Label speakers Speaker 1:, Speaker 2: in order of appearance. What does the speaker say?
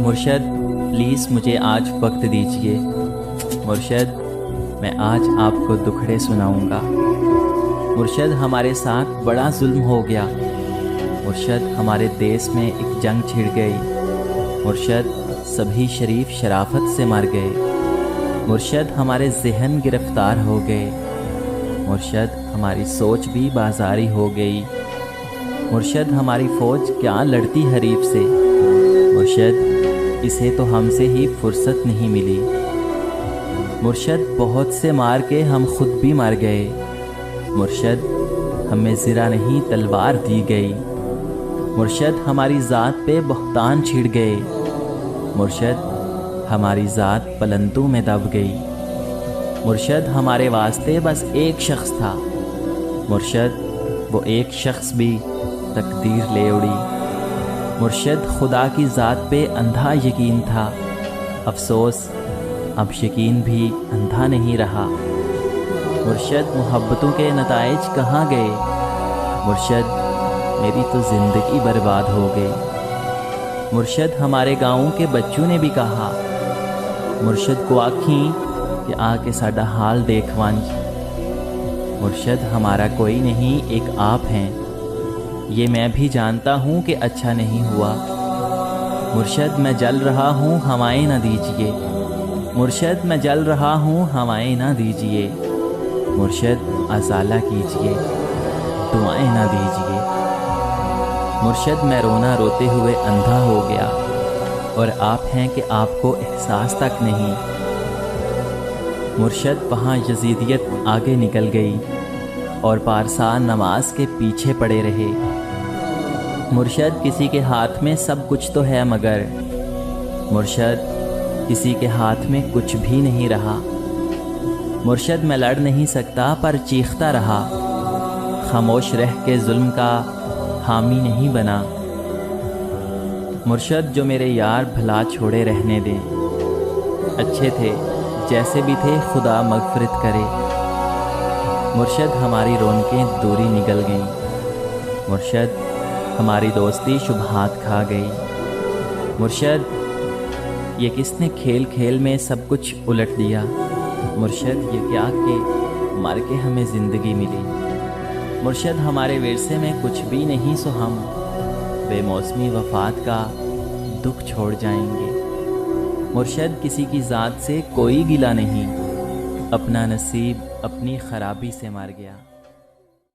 Speaker 1: مرشد پلیز مجھے آج وقت دیجیے۔ مرشد میں آج آپ کو دکھڑے سناؤں گا۔ مرشد ہمارے ساتھ بڑا ظلم ہو گیا۔ مرشد ہمارے دیس میں ایک جنگ چھڑ گئی۔ مرشد سبھی شریف شرافت سے مر گئے۔ مرشد ہمارے ذہن گرفتار ہو گئے۔ مرشد ہماری سوچ بھی بازاری ہو گئی۔ مرشد ہماری فوج کیا لڑتی حریف سے۔ مرشد اسے تو ہم سے ہی فرصت نہیں ملی۔ مرشد بہت سے مار کے ہم خود بھی مر گئے۔ مرشد ہمیں زرہ نہیں تلوار دی گئی۔ مرشد ہماری ذات پہ بہتان چھڑ گئے۔ مرشد ہماری ذات پلندوں میں دب گئی۔ مرشد ہمارے واسطے بس ایک شخص تھا۔ مرشد وہ ایک شخص بھی تقدیر لے اڑی۔ مرشد خدا کی ذات پہ اندھا یقین تھا۔ افسوس اب یقین بھی اندھا نہیں رہا۔ مرشد محبتوں کے نتائج کہاں گئے۔ مرشد میری تو زندگی برباد ہو گئی۔ مرشد ہمارے گاؤں کے بچوں نے بھی کہا، مرشد کو آکھیں کہ آ کے ساڈا حال دیکھ ونج۔ مرشد ہمارا کوئی نہیں، ایک آپ ہیں۔ یہ میں بھی جانتا ہوں کہ اچھا نہیں ہوا۔ مرشد میں جل رہا ہوں، ہوائیں نہ دیجیے۔ مرشد میں جل رہا ہوں، ہوائیں نہ دیجیے۔ مرشد ازالہ کیجیے، دعائیں نہ دیجیے۔ مرشد میں رونا روتے ہوئے اندھا ہو گیا، اور آپ ہیں کہ آپ کو احساس تک نہیں۔ مرشد وہاں یزیدیت آگے نکل گئی، اور پارسا نماز کے پیچھے پڑے رہے۔ مرشد کسی کے ہاتھ میں سب کچھ تو ہے، مگر مرشد کسی کے ہاتھ میں کچھ بھی نہیں رہا۔ مرشد میں لڑ نہیں سکتا پر چیختا رہا، خاموش رہ کے ظلم کا حامی نہیں بنا۔ مرشد جو میرے یار بھلا چھوڑے رہنے دیں، اچھے تھے جیسے بھی تھے، خدا مغفرت کرے۔ مرشد ہماری رونقیں دوری نگل گئیں۔ مرشد ہماری دوستی شبہات کھا گئی۔ مرشد یہ کس نے کھیل کھیل میں سب کچھ الٹ دیا۔ مرشد یہ کیا کہ مر کے ہمیں زندگی ملی۔ مرشد ہمارے ورثے میں کچھ بھی نہیں، سو ہم بے موسمی وفات کا دکھ چھوڑ جائیں گے۔ مرشد کسی کی ذات سے کوئی گلہ نہیں، اپنا نصیب اپنی خرابی سے مر گیا۔